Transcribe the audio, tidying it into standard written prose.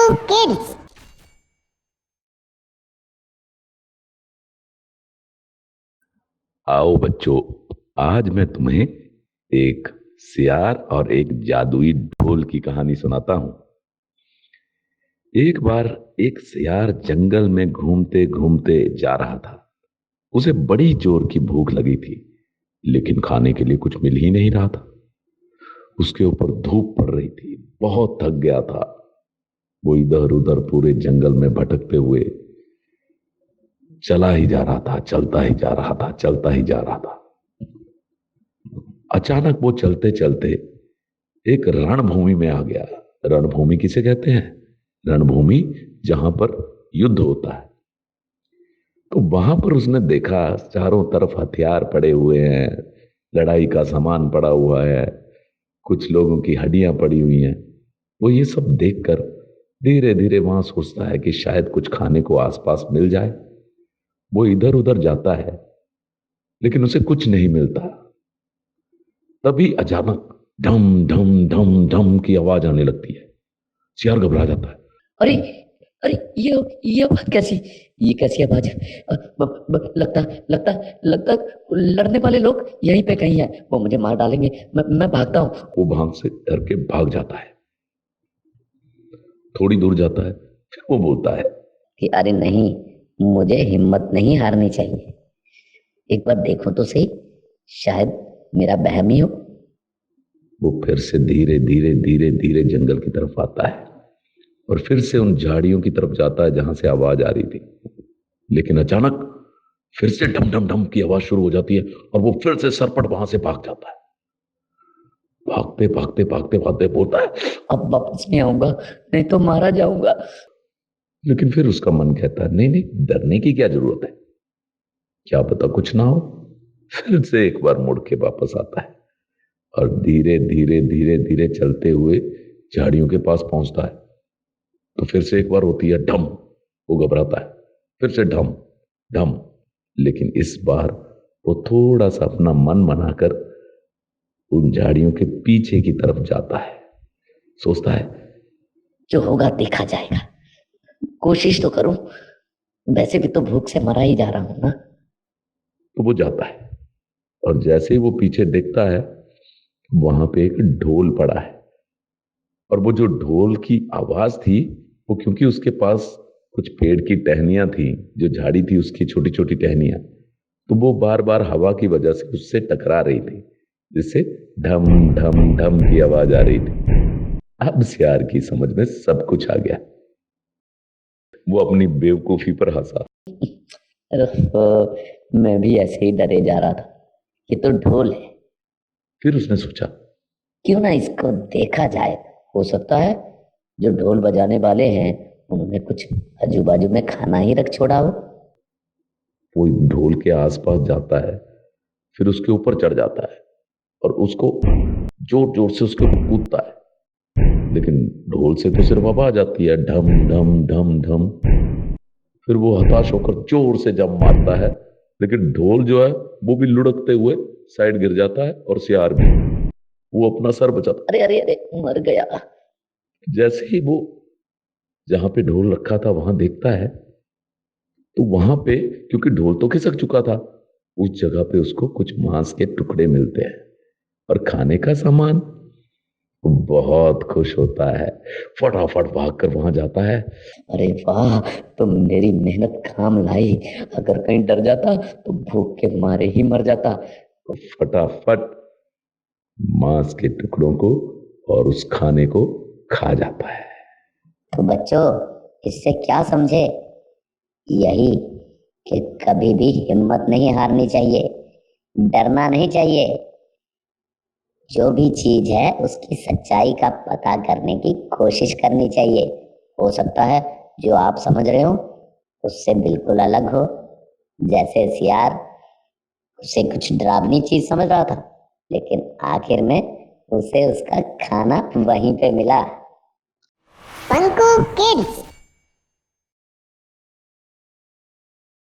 Kids. आओ बच्चों, आज मैं तुम्हें एक सियार और एक जादुई ढोल की कहानी सुनाता हूं। एक बार एक सियार जंगल में घूमते घूमते जा रहा था। उसे बड़ी जोर की भूख लगी थी, लेकिन खाने के लिए कुछ मिल ही नहीं रहा था। उसके ऊपर धूप पड़ रही थी, बहुत थक गया था। वो इधर उधर पूरे जंगल में भटकते हुए चला ही जा रहा था, चलता ही जा रहा था, चलता ही जा रहा था। अचानक वो चलते चलते एक रणभूमि में आ गया। रणभूमि किसे कहते हैं? रणभूमि जहां पर युद्ध होता है। तो वहां पर उसने देखा चारों तरफ हथियार पड़े हुए हैं, लड़ाई का सामान पड़ा हुआ है, कुछ लोगों की हड्डियां पड़ी हुई हैं। वो ये सब देखकर धीरे धीरे वहां सोचता है कि शायद कुछ खाने को आसपास मिल जाए। वो इधर उधर जाता है, लेकिन उसे कुछ नहीं मिलता। तभी अचानक ढम ढम ढम ढम की आवाज आने लगती है। सियार घबरा जाता है। अरे अरे ये आवाज कैसी? ये कैसी आवाज है? लगता लगता लगता लड़ने वाले लोग यहीं पे कहीं है। वो मुझे मार डालेंगे। मैं भागता हूँ। वो भाग से डर के भाग जाता है। थोड़ी दूर जाता है, फिर वो बोलता है कि अरे नहीं, मुझे हिम्मत नहीं हारनी चाहिए। एक बार देखो तो सही, शायद मेरा वहम ही हो। वो फिर से धीरे धीरे धीरे धीरे जंगल की तरफ आता है और फिर से उन झाड़ियों की तरफ जाता है जहां से आवाज आ रही थी। लेकिन अचानक फिर से ढम ढम ढम की आवाज शुरू हो जाती है और वो फिर से सरपट वहां से भाग जाता है। भागते भागते भागते भागते बोलता है अब वापस नहीं आऊंगा, नहीं तो मारा जाऊंगा। लेकिन फिर उसका मन कहता है नहीं नहीं, डरने की क्या जरूरत है, क्या पता कुछ ना हो। फिर से एक बार मुड़ के वापस आता है और धीरे धीरे धीरे धीरे चलते हुए झाड़ियों के पास पहुंचता है। तो फिर से एक बार होती है ढम। वो घबराता है, फिर से ढम ढम। लेकिन इस बार वो थोड़ा सा अपना मन बनाकर उन झाड़ियों के पीछे की तरफ जाता है। सोचता है जो होगा देखा जाएगा, कोशिश तो करूं। वैसे भी तो भूख से मरा ही जा रहा हूं ना। तो वो जाता है और जैसे ही वो पीछे देखता है, वहां पे एक ढोल पड़ा है। और वो जो ढोल की आवाज थी, वो क्योंकि उसके पास कुछ पेड़ की टहनियां थी, जो झाड़ी थी उसकी छोटी छोटी टहनियां, तो वो बार बार हवा की वजह से उससे टकरा रही थी, जिससे ढम ढम ढम की आवाज आ रही थी। अब सियार की समझ में सब कुछ आ गया। वो अपनी बेवकूफी पर हंसा। मैं भी ऐसे ही डरे जा रहा था। ये तो ढोल है, फिर उसने सोचा क्यों ना इसको देखा जाए। हो सकता है जो ढोल बजाने वाले हैं उन्होंने कुछ आजू बाजू में खाना ही रख छोड़ा हो। वो ढोल के आसपास जाता है, फिर उसके ऊपर चढ़ जाता है और उसको जोर जोर से उसके ऊपर कूदता है। लेकिन ढोल से तो सिर्फ आवाज आती है ढम ढम ढम ढम। फिर वो हताश होकर जोर से जंप मारता है, लेकिन ढोल जो है वो भी लुढ़कते हुए साइड गिर जाता है और सियार भी। वो अपना सर बचाता। अरे अरे अरे, मर गया। जैसे ही वो जहां पे ढोल रखा था वहां देखता है, तो वहां पे क्योंकि ढोल तो खिसक चुका था, उस जगह पे उसको कुछ मांस के टुकड़े मिलते हैं और खाने का सामान। वो बहुत खुश होता है, फटाफट भागकर वहां जाता है। अरे वाह, तुम मेरी मेहनत काम लाई। अगर कहीं डर जाता तो भूख के मारे ही मर जाता। फटाफट मांस के टुकड़ों को और उस खाने को खा जाता है। तो बच्चों, इससे क्या समझे? यही कि कभी भी हिम्मत नहीं हारनी चाहिए, डरना नहीं चाहिए। जो भी चीज है उसकी सच्चाई का पता करने की कोशिश करनी चाहिए। हो सकता है जो आप समझ रहे हो उससे बिल्कुल अलग हो। जैसे सियार उसे कुछ डरावनी चीज समझ रहा था, लेकिन आखिर में उसे उसका खाना वहीं पे मिला। पंकु किड्स।